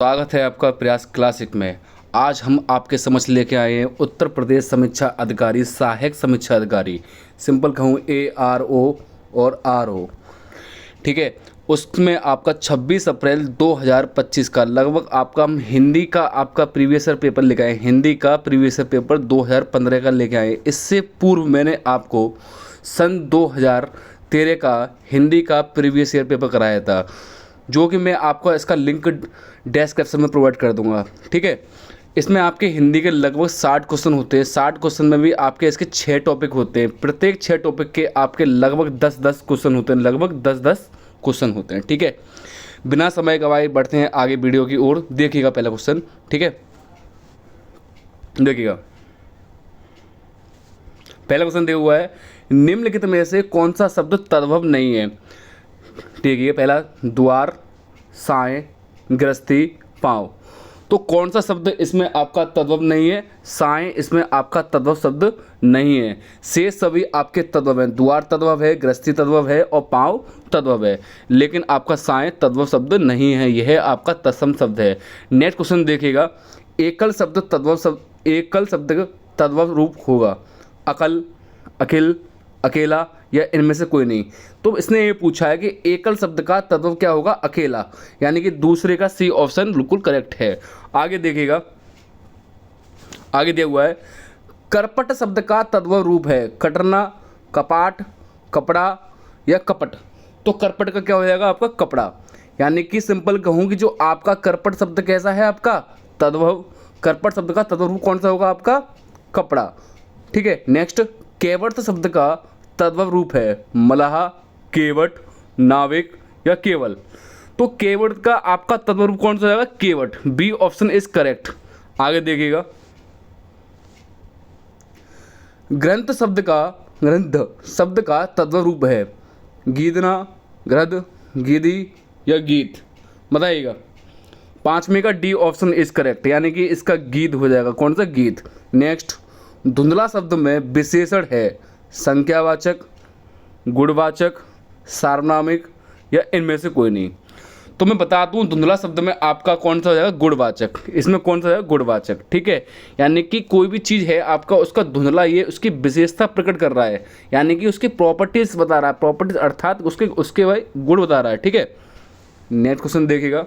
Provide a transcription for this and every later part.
स्वागत है आपका प्रयास क्लासिक में। आज हम आपके समक्ष लेके आए हैं उत्तर प्रदेश समीक्षा अधिकारी, सहायक समीक्षा अधिकारी, सिंपल कहूँ ARO और RO। ठीक है, उसमें आपका 26 अप्रैल 2025 का लगभग आपका हम हिंदी का आपका प्रीवियस ईयर पेपर लेके आए। हिंदी का प्रीवियस ईयर पेपर 2015 का लेके आए। इससे पूर्व मैंने आपको सन 2013 का हिंदी का प्रीवियस ईयर पेपर कराया था, जो कि मैं आपको इसका लिंक डिस्क्रिप्शन में प्रोवाइड कर दूंगा। ठीक है, इसमें आपके हिंदी के लगभग 60 क्वेश्चन होते हैं। 60 क्वेश्चन में भी आपके इसके 6 टॉपिक होते हैं। प्रत्येक 6 टॉपिक के आपके लगभग 10-10 क्वेश्चन होते हैं, लगभग 10-10 क्वेश्चन होते हैं। ठीक है, बिना समय गवाए बढ़ते हैं आगे वीडियो की ओर। देखिएगा पहला क्वेश्चन। ठीक है, देखिएगा पहला क्वेश्चन दिया हुआ है, निम्नलिखित में से कौन सा शब्द तद्भव नहीं है। ठीक है, पहला द्वार, साएं, गृहस्थी, पाँव। तो कौन सा शब्द इसमें आपका तद्भव नहीं है? साएं इसमें आपका तद्भव शब्द नहीं है। शेष सभी आपके तद्भव हैं। द्वार तद्भव है, गृहस्थी तद्भव है और पाँव तद्भव है, लेकिन आपका साएं तद्भव शब्द नहीं है। यह आपका तत्सम शब्द है। नेक्स्ट क्वेश्चन देखिएगा, एकल शब्द का तद्भव रूप होगा। अकल, अखिल, अकेला या इनमें से कोई नहीं। तो इसने ये पूछा है कि एकल शब्द का तद्भव क्या होगा? अकेला, यानी कि दूसरे का सी ऑप्शन बिल्कुल करेक्ट है। आगे देखिएगा, आगे दिया हुआ है, करपट शब्द का तद्भव रूप है। कटरना, कपाट, कपड़ा या कपट। तो करपट का क्या हो जाएगा? आपका कपड़ा। यानी कि सिंपल कहूँ कि जो आपका करपट शब्द कैसा है? आपका तद्भव। करपट शब्द का तद्भव रूप कौन सा होगा? आपका कपड़ा। ठीक है, नेक्स्ट, केवट शब्द का तद्भव रूप है मलाहा, केवट, नाविक या केवल। तो केवट का आपका तद्भव रूप कौन सा जाएगा? Kevat. B option is correct. आगे देखिएगा, ग्रंथ शब्द का तद्भव रूप है गीदना, गृध, गीदी या गीत। बताइएगा। पांचवें का डी ऑप्शन इज करेक्ट, यानी कि इसका गीत हो जाएगा। कौन सा? गीत। नेक्स्ट, धुंधला शब्द में विशेषण है संख्यावाचक, गुणवाचक, सार्वनामिक या इनमें से कोई नहीं। तो मैं बता दूं, धुंधला शब्द में आपका कौन सा हो जाएगा? गुणवाचक। इसमें कौन सा है? गुणवाचक। ठीक है, यानी कि कोई भी चीज़ है आपका, उसका धुंधला ये उसकी विशेषता प्रकट कर रहा है, यानी कि उसकी प्रॉपर्टीज बता रहा है। प्रॉपर्टीज अर्थात उसके भाई गुण बता रहा है। ठीक है, नेक्स्ट क्वेश्चन देखिएगा,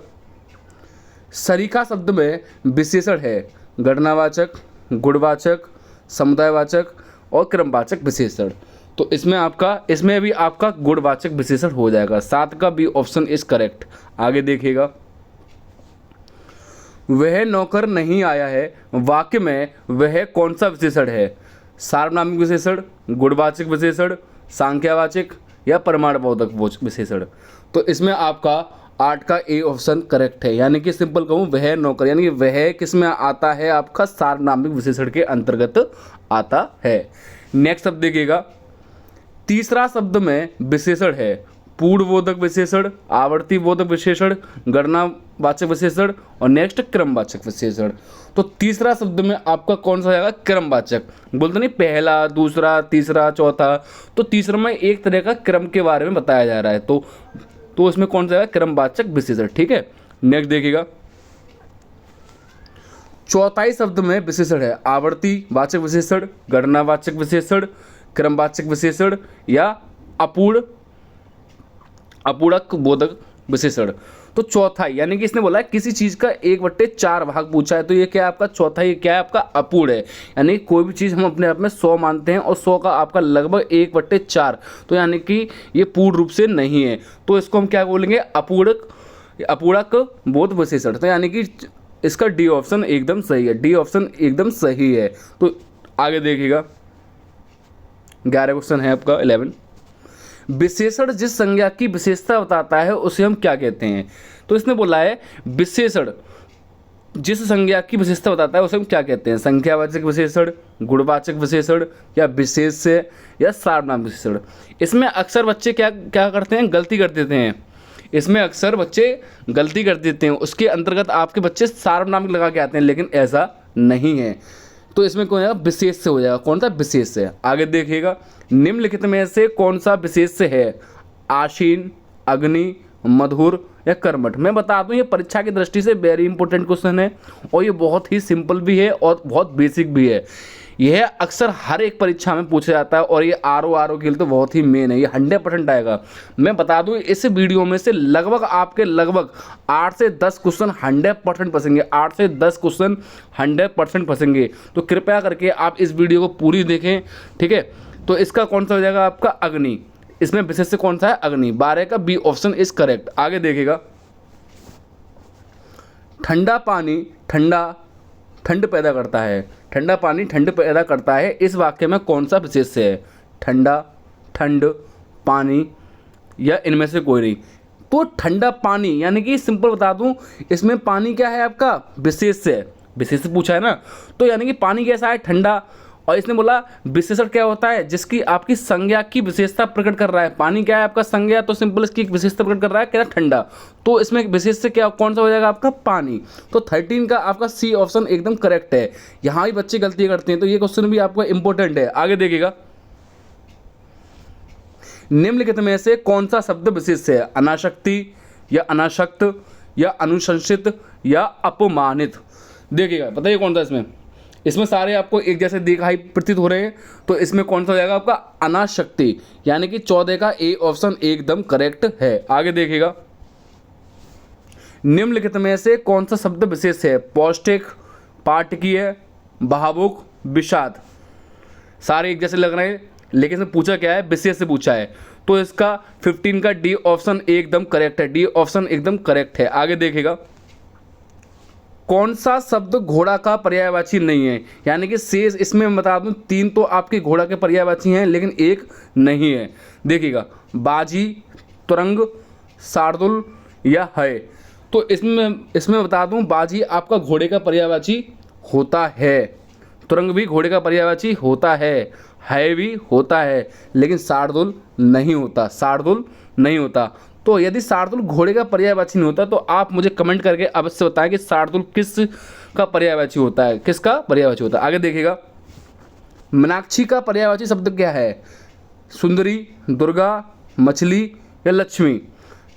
सरीखा शब्द में विशेषण है गणनावाचक, गुणवाचक, समुदायवाचक और क्रमवाचक विशेषण। तो इसमें भी आपका गुणवाचक विशेषण हो जाएगा। 7 का बी ऑप्शन इज करेक्ट। आगे देखिएगा, वह नौकर नहीं आया है वाक्य में वह कौन सा विशेषण है? सार्वनामिक विशेषण, गुणवाचक विशेषण, सांख्यावाचक या प्रमाणबोधक विशेषण। तो इसमें आपका 8 का ए ऑप्शन करेक्ट है, यानी कि सिंपल कहूँ वह नौकर, यानी कि वह किस में आता है? आपका सार्वनामिक विशेषण के अंतर्गत आता है। नेक्स्ट शब्द देखिएगा, तीसरा शब्द में विशेषण है पूर्वबोधक विशेषण, आवर्ती बोधक विशेषण, गणनावाचक विशेषण और नेक्स्ट क्रमवाचक विशेषण। तो तीसरा शब्द में आपका कौन सा आएगा? क्रमवाचक। बोलते नहीं पहला, दूसरा, तीसरा, चौथा। तो तीसरा में एक तरह का क्रम के बारे में बताया जा रहा है, तो इसमें कौन सा आएगा? क्रमवाचक विशेषण। ठीक है, नेक्स्ट देखिएगा, चौथाई शब्द में विशेषण है आवर्ती वाचक विशेषण, गणनावाचक विशेषण, क्रमवाचक विशेषण या अपूरक बोधक विशेषण। तो चौथाई, यानी कि इसने बोला है किसी चीज़ का 1/4 भाग पूछा है, तो ये क्या है? आपका चौथाई क्या है? आपका अपूर्ण है। यानी कोई भी चीज़ हम अपने आप में 100 मानते हैं और 100 का आपका लगभग 1/4, तो यानी कि ये पूर्ण रूप से नहीं है। तो इसको हम क्या बोलेंगे? अपूरक बोध विशेषण। तो यानी कि इसका डी ऑप्शन एकदम सही है। डी ऑप्शन एकदम सही है। तो आगे देखिएगा, 11 क्वेश्चन है आपका 11। विशेषण जिस संज्ञा की विशेषता बताता है उसे हम क्या कहते हैं? तो इसने बोला है विशेषण जिस संज्ञा की विशेषता बताता है उसे हम क्या कहते हैं? संख्यावाचक विशेषण, गुणवाचक विशेषण या विशेष या सार्वनामिक विशेषण। इसमें अक्सर बच्चे क्या करते हैं? गलती कर देते हैं। इसमें अक्सर बच्चे गलती कर देते हैं, उसके अंतर्गत आपके बच्चे सार्वनामिक लगा के आते हैं, लेकिन ऐसा नहीं है। तो इसमें कौन जाएगा? विशेष से हो जाएगा। कौन सा? विशेष से। आगे देखिएगा, निम्नलिखित में से कौन सा विशेष से है? आशीन, अग्नि, मधुर या कर्मठ। मैं बता दूं ये परीक्षा की दृष्टि से वेरी इंपॉर्टेंट क्वेश्चन है और ये बहुत ही सिंपल भी है और बहुत बेसिक भी है। यह अक्सर हर एक परीक्षा में पूछा जाता है और ये आर के लिए तो बहुत ही मेन है, ये 100% आएगा। मैं बता दूं इस वीडियो में से लगभग आपके 8 से 10 क्वेश्चन 100% फंसेंगे, 8 से 10 क्वेश्चन 100% फंसेंगे। तो कृपया करके आप इस वीडियो को पूरी देखें, ठीक है। तो इसका कौन सा हो जाएगा आपका अग्नि, इसमें विशेष से कौन सा है अग्नि, 12 का बी ऑप्शन इज करेक्ट। आगे देखिएगा, ठंडा पानी ठंड पैदा करता है, ठंडा पानी ठंड पैदा करता है, इस वाक्य में कौन सा विशेष है, ठंडा, ठंड, पानी या इनमें से कोई नहीं। तो ठंडा पानी यानी कि सिंपल बता दूं इसमें पानी क्या है आपका विशेष से, विशेष से पूछा है ना, तो यानी कि पानी कैसा है ठंडा। और इसने बोला विशेषण क्या होता है जिसकी आपकी संज्ञा की विशेषता प्रकट कर रहा है। पानी क्या है आपका संज्ञा, तो सिंपल इसकी विशेषता प्रकट कर रहा है क्या ठंडा, तो इसमें विशेष से क्या कौन सा हो जाएगा आपका पानी। तो 13 का आपका सी ऑप्शन एकदम करेक्ट है। यहाँ भी बच्चे गलती करते हैं तो ये क्वेश्चन भी आपका इंपॉर्टेंट है। आगे देखिएगा, निम्नलिखित में से कौन सा शब्द विशेष है, अनासक्ति या अनासक्त या अनुशंसित या अपमानित। देखिएगा बताइए कौन सा इसमें सारे आपको एक जैसे दिखाई प्रतीत हो रहे हैं, तो इसमें कौन सा हो जाएगा आपका अनासक्ति, यानी कि 14 का ए ऑप्शन एकदम करेक्ट है। आगे देखिएगा, निम्नलिखित में से कौन सा शब्द विशेष है, पौष्टिक, पाठकीय, भावुक, विषाद। सारे एक जैसे लग रहे हैं लेकिन इसमें पूछा क्या है, विशेष से पूछा है, तो इसका 15 का डी ऑप्शन एकदम करेक्ट है, डी ऑप्शन एकदम करेक्ट है। आगे देखिएगा, कौन सा शब्द घोड़ा का पर्यायवाची नहीं है, यानी कि शेष इसमें मैं बता दूं 3 तो आपके घोड़ा के पर्यायवाची हैं लेकिन एक नहीं है। देखिएगा, बाजी, तुरंग, शार्दुल या है। तो इसमें बता दूं बाजी आपका घोड़े का पर्यायवाची होता है, तुरंग भी घोड़े का पर्यायवाची होता है भी होता है, लेकिन शार्दुल नहीं होता, शार्दुल नहीं होता। तो यदि शार्दुल घोड़े का पर्यायवाची नहीं होता तो आप मुझे कमेंट करके अवश्य बताएं कि शार्दुल किस का पर्यायवाची होता है, किसका पर्यायवाची होता है। आगे देखिएगा, मीनाक्षी का पर्यायवाची शब्द क्या है, सुंदरी, दुर्गा, मछली या लक्ष्मी।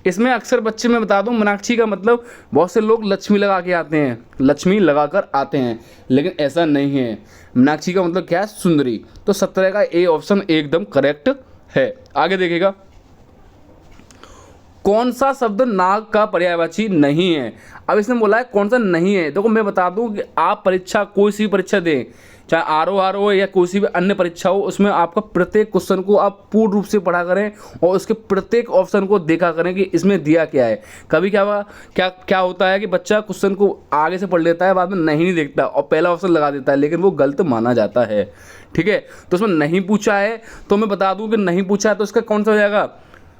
इसमें अक्सर बच्चे मैं बता दूं मीनाक्षी का मतलब बहुत से लोग लक्ष्मी लगा के आते हैं, लक्ष्मी लगाकर आते हैं, लेकिन ऐसा नहीं है। मीनाक्षी का मतलब क्या है, सुंदरी। तो 17 का ए ऑप्शन एकदम करेक्ट है। आगे देखिएगा, कौन सा शब्द नाग का पर्यायवाची नहीं है। अब इसने बोला है कौन सा नहीं है। देखो मैं बता दूं कि आप परीक्षा कोई सी परीक्षा दें, चाहे आर ओ या कोई सी भी अन्य परीक्षा हो, उसमें आपका प्रत्येक क्वेश्चन को आप पूर्ण रूप से पढ़ा करें और उसके प्रत्येक ऑप्शन को देखा करें कि इसमें दिया क्या है। कभी क्या होता है कि बच्चा क्वेश्चन को आगे से पढ़ लेता है, बाद में नहीं देखता और पहला ऑप्शन लगा देता है, लेकिन वो गलत माना जाता है, ठीक है। तो उसमें नहीं पूछा है, तो मैं बता दूँ कि नहीं पूछा है तो इसका कौन सा हो जाएगा,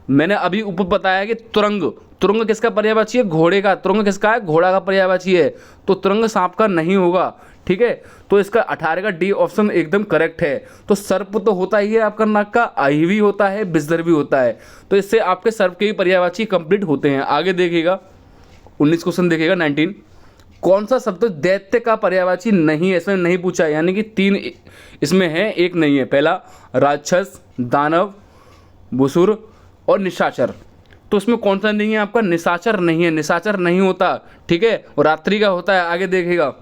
मैंने अभी ऊपर बताया कि तुरंग किसका पर्यायवाची है, घोड़े का। तुरंग किसका है, घोड़ा का पर्यायवाची है, तो तुरंग सांप का नहीं होगा, ठीक है। तो इसका 18 का डी ऑप्शन एकदम करेक्ट है। तो सर्प तो होता ही है आपका नाग का, आई भी होता है, बिजदर भी होता है, तो इससे आपके सर्प के भी पर्यायवाची कंप्लीट होते हैं। आगे देखिएगा, 19 क्वेश्चन देखिएगा 19, कौन सा शब्द दैत्य का पर्यायवाची नहीं है, इसमें नहीं पूछा है, यानी कि 3 इसमें है, एक नहीं है। पहला राक्षस, दानव, भुसुर और निशाचर। तो इसमें कौन सा नहीं है आपका, निशाचर नहीं है, निशाचर नहीं होता, ठीक है, और रात्रि का होता है। आगे देखिएगा,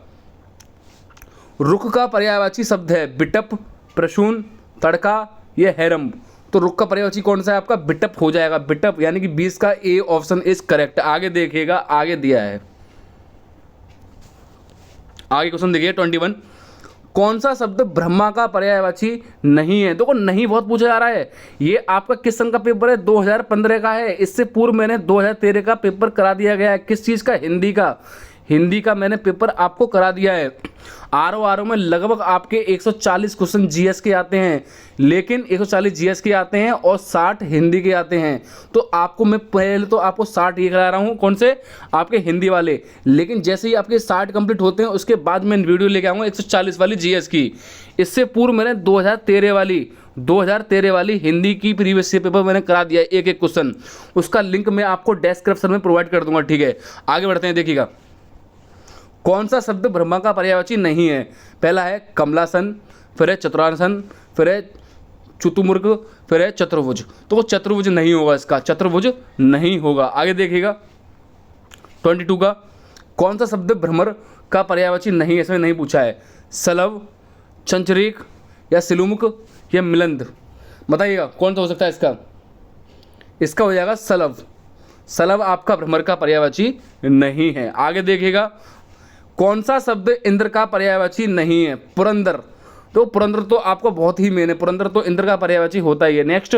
रुख का पर्यायवाची शब्द है बिटप, प्रसून, तड़का या हैरम। तो रुख का पर्यायवाची कौन सा है आपका, बिटप हो जाएगा, बिटप, यानी कि 20 का ए ऑप्शन इज करेक्ट। आगे देखिएगा, आगे दिया है, आगे क्वेश्चन देखिए 21, कौन सा शब्द ब्रह्मा का पर्यायवाची नहीं है। देखो नहीं बहुत पूछा जा रहा है। ये आपका किस सन का पेपर है, 2015 का है। इससे पूर्व मैंने 2013 का पेपर करा दिया गया है। किस चीज़ का, हिंदी का मैंने पेपर आपको करा दिया है। आर में लगभग आपके 140 क्वेश्चन जीएस के आते हैं, लेकिन 140 जीएस के आते हैं और 60 हिंदी के आते हैं। तो आपको मैं पहले तो आपको 60 ये करा रहा हूँ, कौन से, आपके हिंदी वाले, लेकिन जैसे ही आपके 60 कंप्लीट होते हैं उसके बाद मैं वीडियो लेके आऊँगा 140 वाली जीएस की। इससे पूर्व मैंने 2013 वाली हिंदी की प्रीवियस ईयर पेपर मैंने करा दिया है, एक एक क्वेश्चन। उसका लिंक मैं आपको डिस्क्रिप्शन में प्रोवाइड कर दूंगा, ठीक है। आगे बढ़ते हैं, देखिएगा कौन सा शब्द ब्रह्मा का पर्यायवाची नहीं है। पहला है कमलासन, फिर है चतुरासन, फिर है चतुर्मुख, फिर है चतुर्भुज। तो वो चतुर्भुज नहीं होगा, इसका चतुर्भुज नहीं होगा। आगे देखिएगा 22 का, कौन सा शब्द भ्रमर का पर्यायवाची नहीं है, इसमें नहीं पूछा है। सलव, चंचरीक या सिलुमुख या मिलंद, बताइएगा कौन सा हो सकता है इसका। इसका हो जाएगा सलव। सलव आपका भ्रमर का पर्यायवाची नहीं है। आगे देखिएगा कौन सा शब्द इंद्र का पर्यायवाची नहीं है। पुरंदर, तो पुरंदर तो आपको बहुत ही मेन है, पुरंदर तो इंद्र का पर्यायवाची होता ही है। नेक्स्ट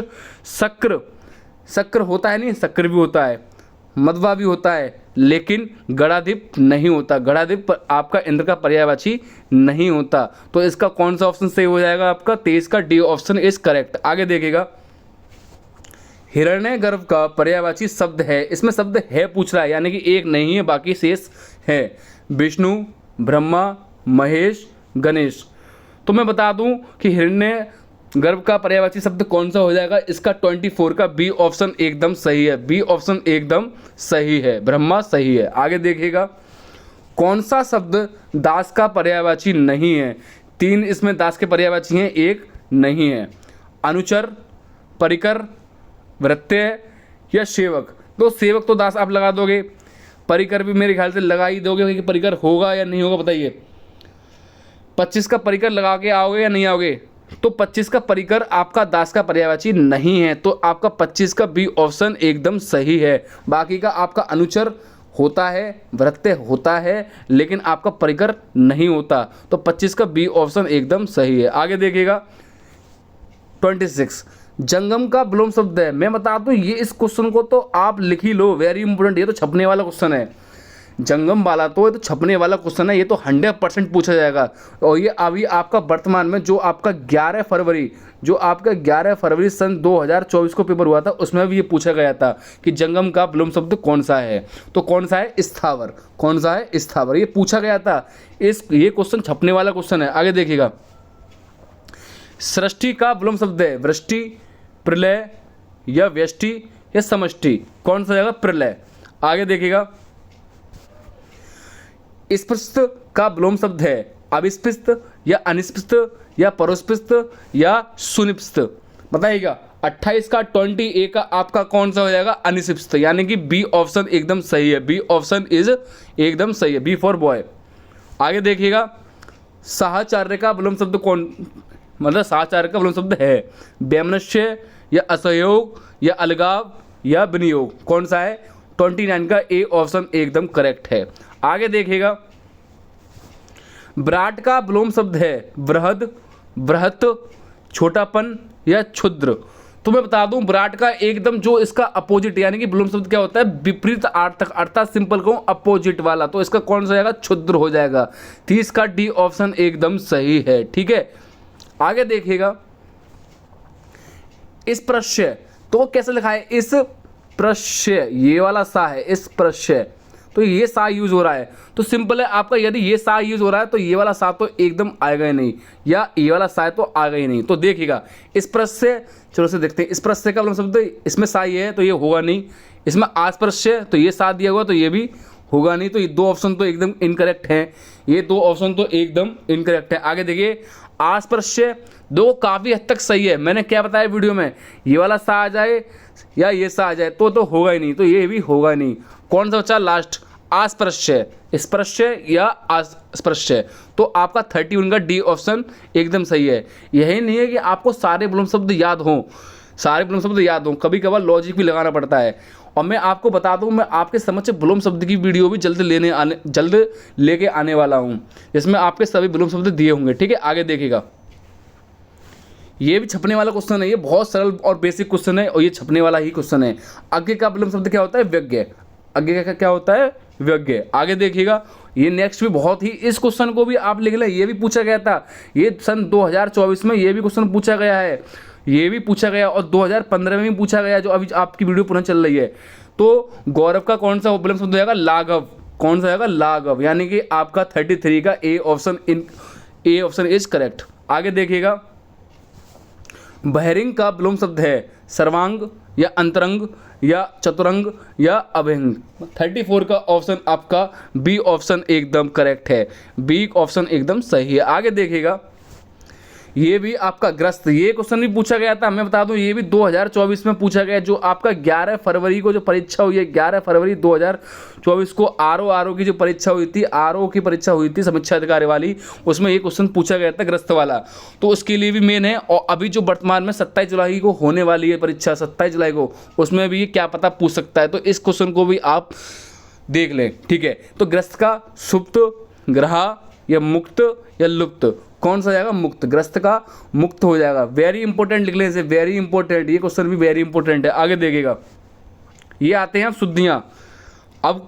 शक्र, शक्र होता है नहीं, शक्र भी होता है, मध्वा भी होता है, लेकिन गणाधिप नहीं होता। गणाधिप आपका इंद्र का पर्यायवाची नहीं होता। तो इसका कौन सा ऑप्शन सही हो जाएगा आपका, 23 का डी ऑप्शन इज करेक्ट। आगे देखिएगा हिरण्यगर्भ का पर्यायवाची शब्द है, इसमें शब्द है पूछ रहा है, यानी कि एक नहीं है बाकी शेष है। विष्णु, ब्रह्मा, महेश, गणेश। तो मैं बता दूं कि हिरण्यगर्भ का पर्यायवाची शब्द कौन सा हो जाएगा, इसका 24 का बी ऑप्शन एकदम सही है। बी ऑप्शन एकदम सही है, ब्रह्मा सही है। आगे देखिएगा कौन सा शब्द दास का पर्यायवाची नहीं है। 3 इसमें दास के पर्यायवाची हैं, 1 नहीं है। अनुचर, परिकर, वृत्य या सेवक। तो सेवक तो दास आप लगा दोगे, परिकर भी मेरे ख्याल से लगा ही दोगे कि परिकर होगा या नहीं होगा, बताइए। 25 का परिकर लगा के आओगे या नहीं आओगे। तो 25 का परिकर आपका दास का पर्यायवाची नहीं है, तो आपका 25 का बी ऑप्शन एकदम सही है। बाकी का आपका अनुचर होता है, वृत्य होता है, लेकिन आपका परिकर नहीं होता। तो 25 का बी ऑप्शन एकदम सही है। आगे देखिएगा 26 जंगम का विलोम शब्द है। मैं बता दूं ये इस क्वेश्चन को तो आप लिख ही लो, वेरी इंपॉर्टेंट। ये तो छपने वाला क्वेश्चन है, जंगम वाला तो ये तो छपने वाला क्वेश्चन है, ये तो 100% पूछा जाएगा। और ये अभी आपका वर्तमान में जो आपका 11 फरवरी सन 2024 को पेपर हुआ था, उसमें भी ये पूछा गया था कि जंगम का विलोम शब्द कौन सा है। तो कौन सा है, स्थावर। कौन सा है, स्थावर। ये पूछा गया था, ये क्वेश्चन छपने वाला क्वेश्चन है। आगे देखिएगा सृष्टि का विलोम शब्द है। वृष्टि, प्रलय या व्यष्टि या समष्टि। कौन सा जाएगा, प्रलय। आगे देखिएगा स्पृष्ट का विलोम शब्द है। अभिस्पृष्ट या अनिस्पृष्ट या परोस्पृष्ट या सुनिपृष्ट, बताइएगा। 28 का 20A का आपका कौन सा हो जाएगा, अनिस्पृष्ट, यानी कि बी ऑप्शन एकदम सही है। बी ऑप्शन इज एकदम सही है, बी फॉर बॉय। आगे देखिएगा साहचर्य का विलोम शब्द कौन, मतलब साहचर्य का विलोम शब्द है। वैमनस्य या असहयोग या अलगाव या विनियोग। कौन सा है, 29 का ए ऑप्शन एकदम करेक्ट है। आगे देखिएगा विराट का विलोम शब्द है। बृहद, बृहत, छोटापन या क्षुद्र। तो मैं बता दूं विराट का एकदम जो इसका अपोजिट, यानी कि विलोम शब्द क्या होता है, विपरीत अर्थक, अर्थात सिंपल कहूं अपोजिट वाला। तो इसका कौन सा जाएगा, क्षुद्र हो जाएगा। 30 का डी ऑप्शन एकदम सही है, ठीक है। आगे देखिएगा इस प्रश्य, तो कैसे लिखा है, इस प्रश्य, ये वाला सा है, इस प्रश्य, तो ये सा यूज हो रहा है। तो सिंपल है आपका, यदि ये सा यूज हो रहा है तो ये वाला सा तो एकदम आएगा ही नहीं, या ये वाला सा तो आएगा ही नहीं। तो देखिएगा इस प्रश्य, चलो से देखते हैं। इस प्रश्य का मतलब शब्द, इसमें सा ये है तो ये होगा नहीं। इसमें आस प्रश्य, तो ये सा दिया हुआ तो ये भी होगा नहीं। तो ये 2 ऑप्शन तो एकदम इनकरेक्ट हैं, ये 2 ऑप्शन तो एकदम इनकरेक्ट है। आगे देखिए आस प्रश्य, 2 काफ़ी हद तक सही है। मैंने क्या बताया वीडियो में, ये वाला सा आ जाए या ये सा आ जाए तो होगा ही नहीं, तो ये भी होगा नहीं। कौन सा बचा लास्ट, आस्पृश्य, स्पृश्य या आस्पृश्य। तो आपका 31 का डी ऑप्शन एकदम सही है। यही नहीं है कि आपको सारे विलोम शब्द याद हों, सारे विलोम शब्द याद हों, कभी कभार लॉजिक भी लगाना पड़ता है। और मैं आपको बता दूं, मैं आपके समक्ष विलोम शब्द की वीडियो भी जल्द लेके आने वाला हूं, जिसमें आपके सभी विलोम शब्द दिए होंगे, ठीक है। आगे देखिएगा ये भी छपने वाला क्वेश्चन है, ये बहुत सरल और बेसिक क्वेश्चन है, और ये छपने वाला ही क्वेश्चन है। आगे का विलोम शब्द क्या होता है, व्यज्ञ। आगे का क्या होता है, व्यज्ञ। आगे देखिएगा ये नेक्स्ट भी बहुत ही, इस क्वेश्चन को भी आप लिख लें, ये भी पूछा गया था, ये सन 2024 में ये भी क्वेश्चन पूछा गया है, ये भी पूछा गया, और 2015 में भी पूछा गया, जो अभी आपकी वीडियो पुनः चल रही है। तो गौरव का कौन सा विलोम शब्द जाएगा, लाघव। कौन सा जाएगा, लाघव, यानी कि आपका 33 का ए ऑप्शन इज करेक्ट। आगे देखिएगा बहिरंग का विलोम शब्द है। सर्वांग या अंतरंग या चतुरंग या अभंग। 34 का ऑप्शन आपका बी ऑप्शन एकदम करेक्ट है, बी ऑप्शन एकदम सही है। आगे देखिएगा ये भी आपका ग्रस्त, ये क्वेश्चन भी पूछा गया था, मैं बता दूं ये भी 2024 में पूछा गया। जो आपका 11 फरवरी को जो परीक्षा हुई है, 11 फरवरी 2024 को आरओ की जो परीक्षा हुई थी, आरओ की परीक्षा हुई थी समीक्षा अधिकारी वाली, उसमें ये क्वेश्चन पूछा गया था ग्रस्त वाला। तो उसके लिए भी मेन है। और अभी जो वर्तमान में 27 जुलाई को होने वाली है परीक्षा, 27 जुलाई को, उसमें भी क्या पता पूछ सकता है। तो इस क्वेश्चन को भी आप देख लें, ठीक है। तो ग्रस्त का सुप्त, ग्रहा या मुक्त या लुप्त, कौन सा जाएगा? मुक्त। ग्रस्त का मुक्त हो जाएगा। वेरी इंपॉर्टेंट लिख लें इसे, वेरी इंपॉर्टेंट, ये क्वेश्चन भी वेरी इंपॉर्टेंट है। आगे देखिएगा, ये आते हैं अब शुद्धियाँ। अब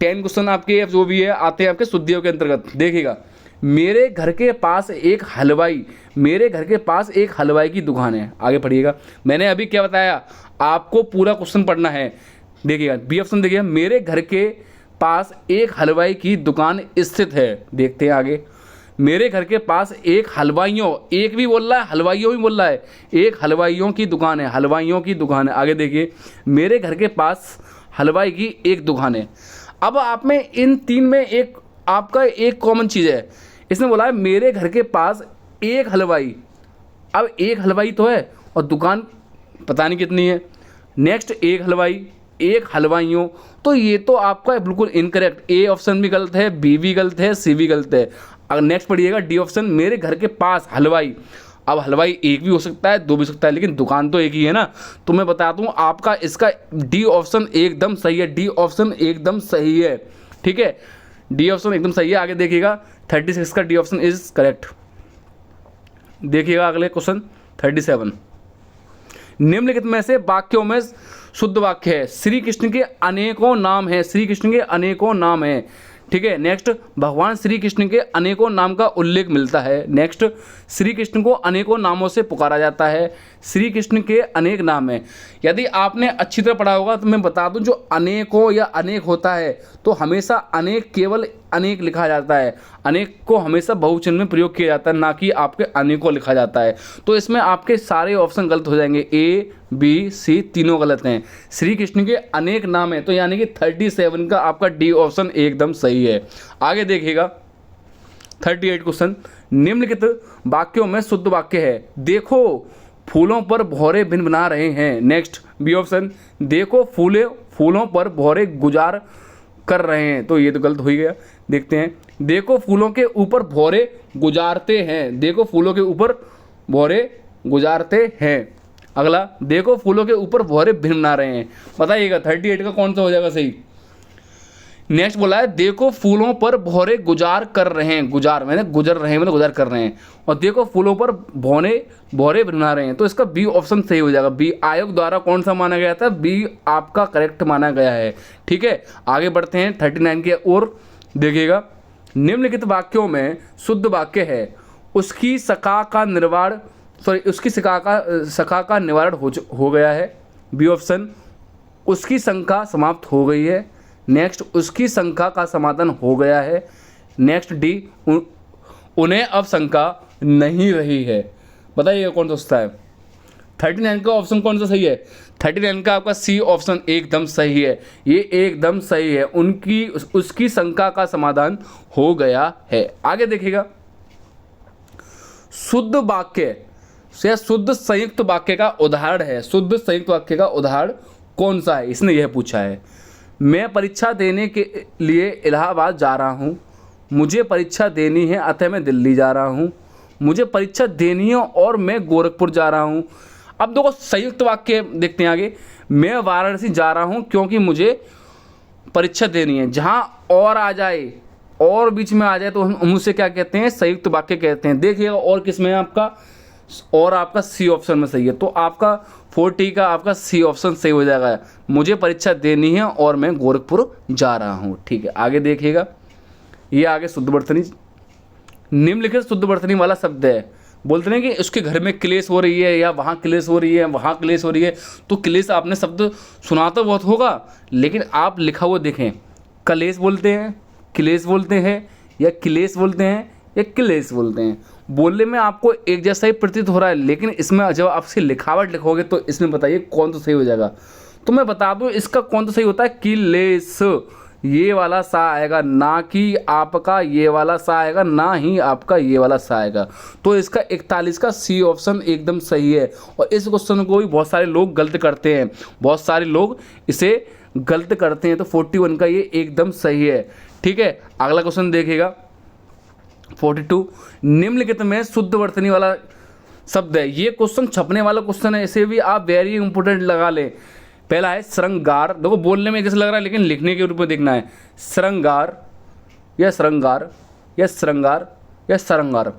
10 क्वेश्चन आपके जो भी है आते हैं आपके शुद्धियों के अंतर्गत। देखिएगा, मेरे घर के पास एक हलवाई, मेरे घर के पास एक हलवाई की दुकान है। आगे पढ़िएगा, मैंने अभी क्या बताया, आपको पूरा क्वेश्चन पढ़ना है। देखिएगा बी ऑप्शन, देखिए मेरे घर के पास एक हलवाई की दुकान स्थित है। देखते हैं आगे, मेरे घर के पास एक हलवाइयों, एक भी बोल रहा है, हलवाइयों भी बोल रहा है, एक हलवाइयों की दुकान है, हलवाइयों की दुकान है। आगे देखिए, मेरे घर के पास हलवाई की एक दुकान है। अब आप में इन तीन में एक आपका एक कॉमन चीज़ है। इसने बोला है मेरे घर के पास एक हलवाई, अब एक हलवाई तो है और दुकान पता नहीं कितनी है। नेक्स्ट, एक हलवाई, एक हलवाइयों, तो ये तो आपका बिल्कुल इनकरेक्ट। ए ऑप्शन भी गलत है, बी भी गलत है, सी भी गलत है। अगर नेक्स्ट पढ़िएगा, डी ऑप्शन, मेरे घर के पास हलवाई। अब हलवाई एक भी हो सकता है, दो भी हो सकता है, लेकिन दुकान तो एक ही है ना। तो मैं बता दूं आपका इसका डी ऑप्शन एकदम सही है, डी ऑप्शन एकदम सही है, ठीक है, डी ऑप्शन एकदम सही है। आगे देखिएगा, 36 का डी ऑप्शन इज करेक्ट। देखिएगा अगले क्वेश्चन 37, निम्नलिखित में से वाक्यों में शुद्ध वाक्य है। श्री कृष्ण के अनेकों नाम हैं, श्री कृष्ण के अनेकों नाम हैं, ठीक है। नेक्स्ट, भगवान श्री कृष्ण के अनेकों नाम का उल्लेख मिलता है। नेक्स्ट, श्री कृष्ण को अनेकों नामों से पुकारा जाता है। श्री कृष्ण के अनेक नाम हैं। यदि आपने अच्छी तरह पढ़ा होगा तो मैं बता दूं, जो अनेकों या अनेक होता है तो हमेशा अनेक केवल अनेक लिखा जाता है, अनेक को हमेशा बहुवचन में प्रयोग किया जाता है, ना कि आपके अनेकों लिखा जाता है। तो इसमें आपके सारे ऑप्शन गलत हो जाएंगे, ए बी सी तीनों गलत हैं। श्री कृष्ण के अनेक नाम हैं, तो यानी कि 37 का आपका डी ऑप्शन एकदम सही है। आगे देखिएगा 38 क्वेश्चन, निम्नलिखित वाक्यों में शुद्ध वाक्य है। देखो फूलों पर भौरे भिनभिना रहे हैं। नेक्स्ट, बी ऑप्शन, देखो फूलों पर भौरे गुजार कर रहे हैं, तो ये तो गलत हो ही गया। देखते हैं, देखो फूलों के ऊपर भौरे गुजारते हैं, देखो फूलों के ऊपर भौरे गुजारते हैं। अगला, देखो फूलों के ऊपर भौरे भिनभिना रहे हैं। बताइएगा 38 का कौन सा हो जाएगा सही। नेक्स्ट बोला है, देखो फूलों पर भौरे गुजार कर रहे हैं, गुजार मैंने गुजर रहे हैं, मैंने गुजार कर रहे हैं, और देखो फूलों पर भौरे भिनभिना रहे हैं, तो इसका बी ऑप्शन सही हो जाएगा। बी आयोग द्वारा कौन सा माना गया था, बी आपका करेक्ट माना गया है, ठीक है। आगे बढ़ते हैं 39 के ओर। देखिएगा, निम्नलिखित वाक्यों में शुद्ध वाक्य है। उसकी सखा का निर्वाण, उसकी सखा का निवारण हो गया है। बी ऑप्शन, उसकी शंका समाप्त हो गई है। नेक्स्ट, उसकी शंका का समाधान हो गया है। नेक्स्ट, डी, उन्हें अब शंका नहीं रही है। बताइए कौन सा होता है। 39 का ऑप्शन कौन सा सही है। 39 का आपका सी ऑप्शन एकदम सही है, ये एकदम सही है। उसकी शंका का समाधान हो गया है। आगे देखिएगा, शुद्ध वाक्य से शुद्ध संयुक्त वाक्य का उदाहरण है। शुद्ध संयुक्त वाक्य का उदाहरण कौन सा है, इसने यह पूछा है। मैं परीक्षा देने के लिए इलाहाबाद जा रहा हूँ, मुझे परीक्षा देनी है अतः मैं दिल्ली जा रहा हूँ, मुझे परीक्षा देनी है और मैं गोरखपुर जा रहा हूँ। अब देखो संयुक्त वाक्य देखते हैं आगे, मैं वाराणसी जा रहा हूँ क्योंकि मुझे परीक्षा देनी है। जहाँ और आ जाए, और बीच में आ जाए तो हम उसे क्या कहते हैं, संयुक्त वाक्य कहते हैं। देखिएगा और किस में है आपका, और आपका सी ऑप्शन में सही है, तो आपका 40 का आपका सी ऑप्शन सही हो जाएगा। मुझे परीक्षा देनी है और मैं गोरखपुर जा रहा हूँ, ठीक है। आगे देखिएगा, ये आगे शुद्ध वर्तनी, निम्नलिखित शुद्ध वर्तनी वाला शब्द है। बोलते हैं कि उसके घर में क्लेश हो रही है, या वहाँ क्लेश हो रही है, वहाँ क्लेश हो रही है। तो क्लेश आपने शब्द सुना तो बहुत होगा, लेकिन आप लिखा हुआ देखें, कलेश बोलते हैं, क्लेश बोलते हैं, या क्लेश बोलते हैं, या क्लेश बोलते हैं। बोलने में आपको एक जैसा ही प्रतीत हो रहा है, लेकिन इसमें जब आप इसकी लिखावट लिखोगे तो इसमें बताइए कौन सा सही हो जाएगा। तो मैं बता दूं इसका कौन सा सही होता है, क्लेश, ये वाला सा आएगा, ना कि आपका ये वाला सा आएगा, ना ही आपका ये वाला सा आएगा। तो इसका 41 का सी ऑप्शन एकदम सही है। और इस क्वेश्चन को भी बहुत सारे लोग गलत करते हैं, बहुत सारे लोग इसे गलत करते हैं, तो 41 का ये एकदम सही है। ठीक है, अगला क्वेश्चन देखिएगा 42, निम्नलिखित में शुद्ध वर्तनी वाला शब्द है। ये क्वेश्चन छपने वाला क्वेश्चन है, इसे भी आप वेरी इंपॉर्टेंट लगा लें। पहला है श्रृंगार, देखो बोलने में कैसे लग रहा है लेकिन लिखने के रूप में देखना है, श्रृंगार या श्रृंगार या श्रृंगार या श्रृंगार।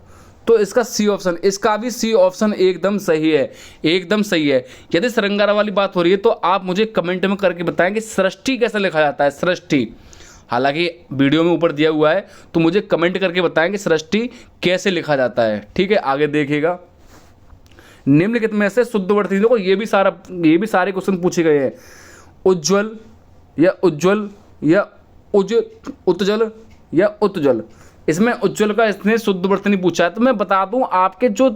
तो इसका सी ऑप्शन, इसका भी सी ऑप्शन एकदम सही है, एकदम सही है। यदि श्रृंगार वाली बात हो रही है तो आप मुझे कमेंट में करके बताएं कि सृष्टि कैसे लिखा जाता है, सृष्टि। हालांकि वीडियो में ऊपर दिया हुआ है, तो मुझे कमेंट करके बताएं कि सृष्टि कैसे लिखा जाता है। ठीक है, आगे देखिएगा, निम्नलिखित में से शुद्ध वर्तनी, देखो ये भी सारे क्वेश्चन पूछे गए हैं। उज्ज्वल या उज्ज्वल या उज्ज्वल या उज्ज्वल, इसमें उज्ज्वल का इसने शुद्ध वर्तनी पूछा है। तो मैं बता दूं, आपके जो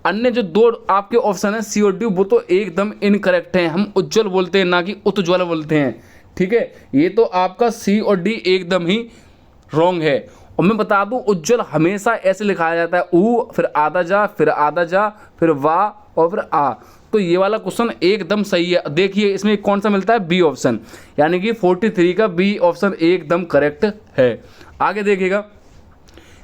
अन्य जो दो आपके ऑप्शन है सी और डी, वो तो एकदम इनकरेक्ट हैं। हम उज्ज्वल बोलते हैं, ना कि उज्ज्वल बोलते हैं। ठीक है, ये तो आपका सी और डी एकदम ही रॉन्ग है। और मैं बता दूं, उज्ज्वल हमेशा ऐसे लिखाया जाता है, ऊ फिर आधा जा, फिर आधा जा, फिर वाह और फिर आ। तो ये वाला क्वेश्चन एकदम सही है। देखिए इसमें कौन सा मिलता है, बी ऑप्शन, यानी कि 43 का बी ऑप्शन एकदम करेक्ट है। आगे देखिएगा,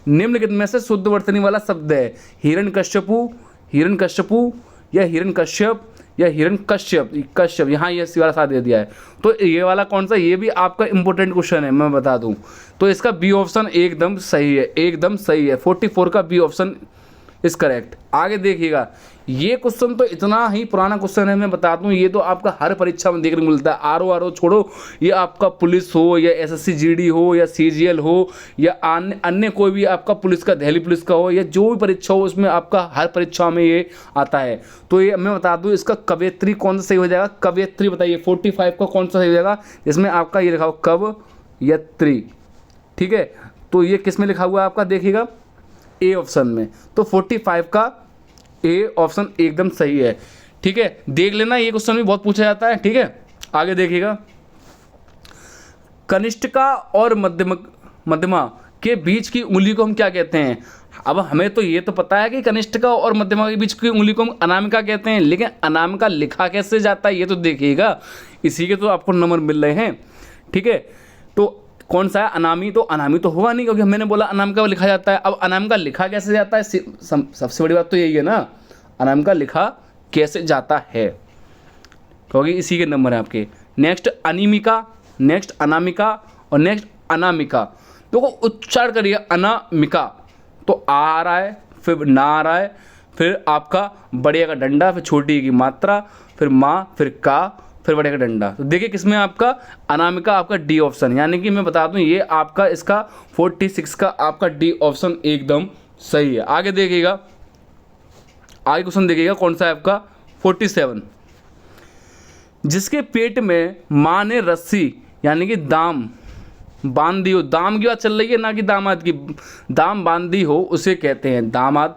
निम्नलिखित में से शुद्ध वर्तनी वाला शब्द है। हिरण्यकश्यपु, हिरण्यकश्यपु या हिरण्यकश्यप या हिरण्यकश्यप, कश्यप, यहाँ ये सी वाला साथ दे दिया है। तो ये वाला कौन सा, ये भी आपका इंपॉर्टेंट क्वेश्चन है, मैं बता दूं। तो इसका बी ऑप्शन एकदम सही है, एकदम सही है। 44 का बी ऑप्शन इज करेक्ट। आगे देखिएगा, ये क्वेश्चन तो इतना ही पुराना क्वेश्चन है, मैं बता दूं, ये तो आपका हर परीक्षा में देखने को मिलता है। आरओ छोड़ो, ये आपका पुलिस हो या एसएससी जीडी हो या सीजीएल हो या अन्य कोई भी आपका पुलिस का, दिल्ली पुलिस का हो या जो भी परीक्षा हो, उसमें आपका हर परीक्षा में ये आता है। तो ये मैं बता दूं, इसका कवयित्री कौन सा सही हो जाएगा, कवयित्री बताइए 45 का कौन सा सही हो जाएगा, जिसमें आपका ये लिखा हो कवयित्री। ठीक है, तो ये किस में लिखा हुआ है आपका, देखिएगा ए ऑप्शन में। तो 45 का ए ऑप्शन एकदम सही है। ठीक है, देख लेना, ये क्वेश्चन भी बहुत पूछा जाता है। ठीक है, आगे देखिएगा, कनिष्ठिका और मध्यमा के बीच की उंगली को हम क्या कहते हैं। अब हमें तो ये तो पता है कि कनिष्ठिका और मध्यमा के बीच की उंगली को हम अनामिका कहते हैं, लेकिन अनामिका लिखा कैसे जाता है ये तो देखिएगा, इसी के तो आपको नंबर मिल रहे हैं। ठीक है, तो कौन सा है, अनामी। तो अनामी तो होगा नहीं, क्योंकि मैंने बोला अनामिका लिखा जाता है। अब अनामिका लिखा कैसे जाता है, सबसे बड़ी बात तो यही है ना, अनामिका लिखा कैसे जाता है, क्योंकि इसी के नंबर है आपके। नेक्स्ट अनिमिका, नेक्स्ट अनामिका और नेक्स्ट अनामिका। देखो उच्चारण करिए, अनामिका तो आ रहा है, फिर ना आ रहा है, फिर आपका बड़े का डंडा, फिर छोटी की मात्रा, फिर माँ, फिर का, फिर बड़े का डंडा। तो देखिए किसमें आपका अनामिका, आपका डी ऑप्शन, यानी कि मैं बता दूं ये आपका इसका 46 का आपका डी ऑप्शन एकदम सही है। आगे देखिएगा, आगे क्वेश्चन देखिएगा कौन सा है आपका 47, जिसके पेट में माँ ने रस्सी यानी कि दाम बांध दी हो, दाम की बात चल रही है ना कि दामाद की, दाम बांध दी हो उसे कहते हैं दामाद।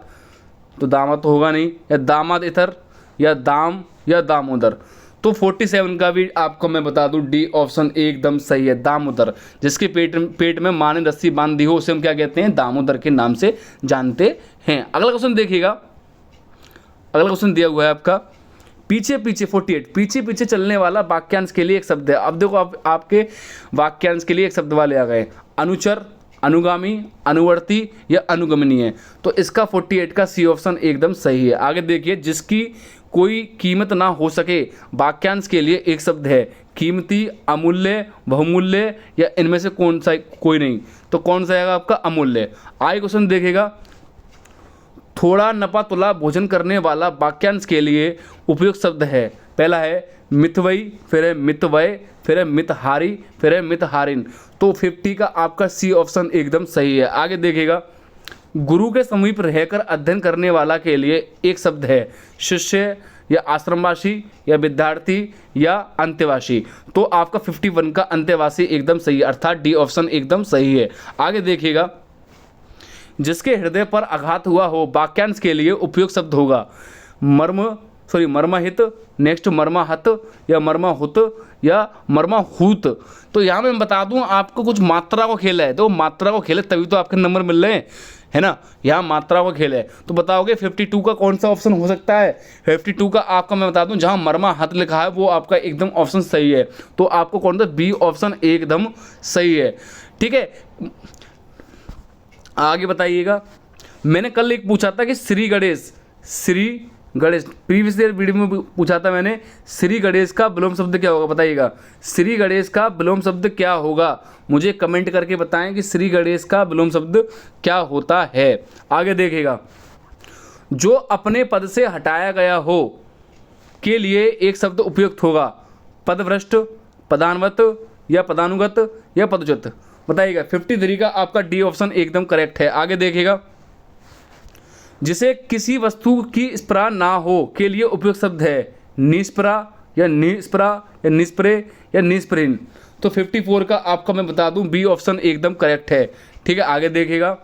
तो दामाद तो होगा नहीं, या दामाद इतर या दाम या दामोदर। तो 47 का भी आपको मैं बता दूं डी ऑप्शन एकदम सही है, दामोदर। जिसके पेट में माँ ने रस्सी बांध दी हो उसे हम क्या कहते हैं, दामोदर के नाम से जानते हैं। अगला क्वेश्चन देखिएगा, अगला क्वेश्चन दिया हुआ है आपका पीछे पीछे 48, पीछे पीछे चलने वाला वाक्यांश के लिए एक शब्द है। अब देखो आपके वाक्यांश के लिए एक शब्द वाले आ गए, अनुचर, अनुगामी, अनुवर्ती या अनुगमनीय। तो इसका 48 का सी ऑप्शन एकदम सही है। आगे देखिए, जिसकी कोई कीमत ना हो सके, वाक्यांश के लिए एक शब्द है, कीमती, अमूल्य, बहुमूल्य या इनमें से कौन सा कोई नहीं। तो कौन सा आएगा आपका अमूल्य। आगे क्वेश्चन देखिएगा, थोड़ा नपा तुला भोजन करने वाला वाक्यांश के लिए उपयुक्त शब्द है। पहला है मितवई, फिर है मितवय, फिर है मितहारी, फिर है मितहारिन। तो 50 का आपका सी ऑप्शन एकदम सही है। आगे देखिएगा, गुरु के समीप रहकर अध्ययन करने वाला के लिए एक शब्द है, शिष्य या आश्रमवासी या विद्यार्थी या अंत्यवासी। तो आपका 51 का अंत्यवासी एकदम सही है, अर्थात डी ऑप्शन एकदम सही है। आगे देखिएगा, जिसके हृदय पर आघात हुआ हो, वाक्यांश के लिए उपयुक्त शब्द होगा मर्म सॉरी मर्माहित, नेक्स्ट मर्माहत या मर्माहुत या मर्माहूत। तो यहाँ मैं बता दूँ आपको कुछ मात्रा को खेल है, तो मात्रा को खेल है तभी तो आपके नंबर मिल रहे हैं, है ना। यहाँ मात्रा को खेल है तो बताओगे 52 का कौन सा ऑप्शन हो सकता है। 52 का आपका मैं बता दूं जहाँ मर्माहत लिखा है वो आपका एकदम ऑप्शन सही है, तो आपको कौन सा बी ऑप्शन एकदम सही है, ठीक है। आगे बताइएगा, मैंने कल एक पूछा था कि Shri Ganesh previous year video में पूछा था मैंने, श्री गणेश का विलोम शब्द क्या होगा, बताइएगा श्री गणेश का विलोम शब्द क्या होगा, मुझे कमेंट करके बताएं कि श्री गणेश का विलोम शब्द क्या होता है। आगे देखिएगा, जो अपने पद से हटाया गया हो के लिए एक शब्द उपयुक्त होगा, पदभ्रष्ट, पदान्वत या पदानुगत या पदच्युत, बताइएगा। 53 का आपका डी ऑप्शन एकदम करेक्ट है। आगे देखिएगा, जिसे किसी वस्तु की स्पृहा ना हो के लिए उपयुक्त शब्द है निस्पृहा या निस्प्रे या निस्पृहीन। तो 54 का आपका मैं बता दूं बी ऑप्शन एकदम करेक्ट है, ठीक है। आगे देखिएगा,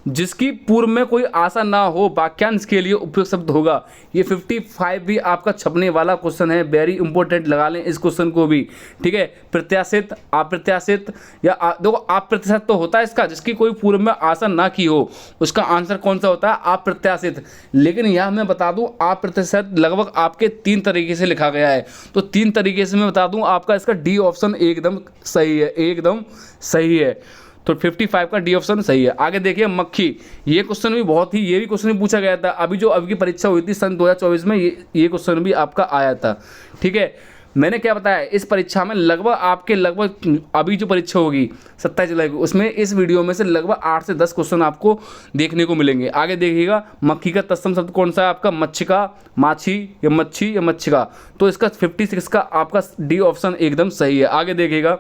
जिसकी पूर्व में कोई आशा ना हो वाक्यांश के लिए उपयुक्त शब्द होगा। ये 55 भी आपका छपने वाला क्वेश्चन है, वेरी इंपॉर्टेंट, लगा लें इस क्वेश्चन को भी, ठीक है। प्रत्याशित, अप्रत्याशित या देखो अप्रत्याशित तो होता है इसका, जिसकी कोई पूर्व में आशा ना की हो, उसका आंसर कौन सा होता है, अप्रत्याशित। लेकिन यह मैं बता दूं अप्रत्याशित लगभग आपके 3 तरीके से लिखा गया है, तो 3 तरीके से मैं बता दूं आपका इसका डी ऑप्शन एकदम सही है, एकदम सही है। तो 55 का डी ऑप्शन सही है। आगे देखिए, मक्खी, ये क्वेश्चन भी ये भी क्वेश्चन भी पूछा गया था अभी की परीक्षा हुई थी सन 2024 में, ये क्वेश्चन भी आपका आया था, ठीक है। मैंने क्या बताया, इस परीक्षा में लगभग अभी जो परीक्षा होगी 27 जुलाई को, उसमें इस वीडियो में से लगभग 8 से 10 क्वेश्चन आपको देखने को मिलेंगे। आगे देखिएगा, मक्खी का तत्सम शब्द कौन सा है आपका, मच्छिका, माछी या मच्छी या मच्छिका। तो इसका 56 का आपका डी ऑप्शन एकदम सही है। आगे देखिएगा,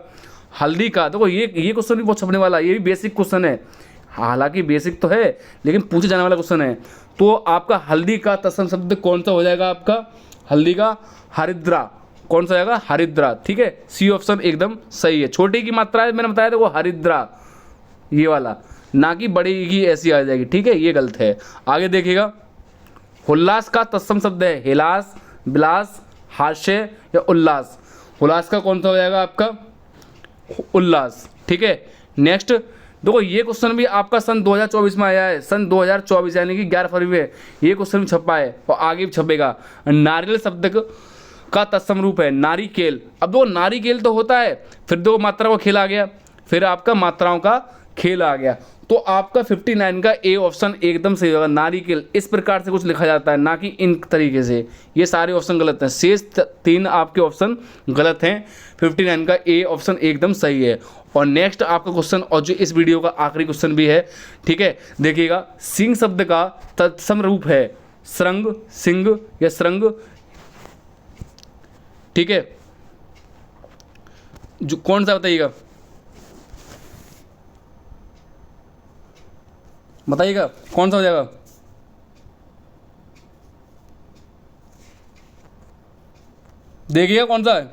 हल्दी का, देखो ये क्वेश्चन भी बहुत छपने वाला है, ये भी बेसिक क्वेश्चन है, हालांकि बेसिक तो है लेकिन पूछे जाने वाला क्वेश्चन है। तो आपका हल्दी का तत्सम शब्द कौन सा हो जाएगा आपका, हल्दी का हरिद्रा, कौन सा जाएगा, हरिद्रा, ठीक है। सी ऑप्शन एकदम सही है। छोटी की मात्रा है मैंने बताया, देखो हरिद्रा ये वाला, ना कि बड़ी की ऐसी आ जाएगी, ठीक है, ये गलत है। आगे देखिएगा, उल्लास का तत्सम शब्द है हिलास, विलास, हास्य या उल्लास। उल्लास का कौन सा हो जाएगा आपका, उल्लास, ठीक है। नेक्स्ट देखो, ये क्वेश्चन भी आपका सन 2024 में आया है, सन 2024 यानी कि 11 फरवरी में ये क्वेश्चन भी छपा है और आगे भी छपेगा। नारियल शब्द का तत्सम रूप है नारिकेल। अब दो नारिकेल तो होता है, फिर दो मात्रा का खेल आ गया, फिर आपका मात्राओं का खेल आ गया, तो आपका 59 का ए ऑप्शन एकदम सही होगा। नारिकेल इस प्रकार से कुछ लिखा जाता है, ना कि इन तरीके से, ये सारे ऑप्शन गलत हैं, शेष 3 आपके ऑप्शन गलत हैं। 59 का ए ऑप्शन एकदम सही है। और नेक्स्ट आपका क्वेश्चन, और जो इस वीडियो का आखिरी क्वेश्चन भी है, ठीक है, देखिएगा, सिंह शब्द का तत्सम रूप है श्रृंग, सिंह या श्रृंग, ठीक है, जो कौन सा बताइएगा, बताइएगा कौन सा हो जाएगा, देखिएगा कौन सा है,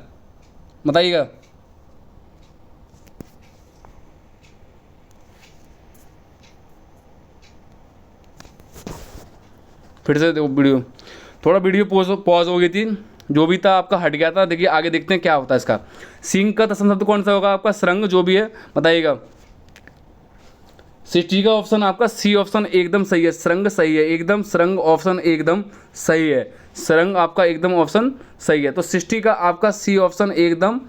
बताइएगा। फिर से देखो, वीडियो पॉज हो गई थी, जो भी था आपका हट गया था। देखिए आगे देखते हैं क्या होता है इसका। सिंह का तत्सम शब्द कौन सा होगा आपका, श्रृंग, जो भी है बताइएगा। 60 का ऑप्शन आपका सी ऑप्शन एकदम सही है, श्रृंग सही है एकदम, श्रृंग ऑप्शन एकदम सही है, श्रृंग आपका एकदम ऑप्शन सही है। तो 60 का आपका सी ऑप्शन एकदम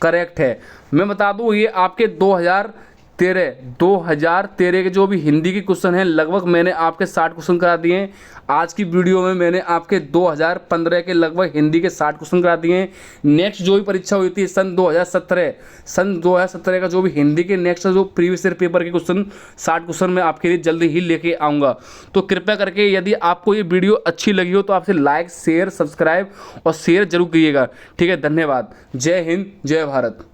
करेक्ट है। मैं बता दूं, ये आपके 2013 के जो भी हिंदी के क्वेश्चन हैं, लगभग मैंने आपके 60 क्वेश्चन करा दिए हैं। आज की वीडियो में मैंने आपके 2015 के लगभग हिंदी के 60 क्वेश्चन करा दिए हैं। नेक्स्ट जो भी परीक्षा हुई थी सन 2017 का जो भी हिंदी के नेक्स्ट जो प्रीवियस ईयर पेपर के क्वेश्चन 60 क्वेश्चन मैं आपके लिए जल्दी ही लेके आऊँगा। तो कृपया करके यदि आपको ये वीडियो अच्छी लगी हो तो आपसे लाइक, शेयर, सब्सक्राइब और शेयर जरूर कीजिएगा, ठीक है। धन्यवाद। जय हिंद, जय भारत।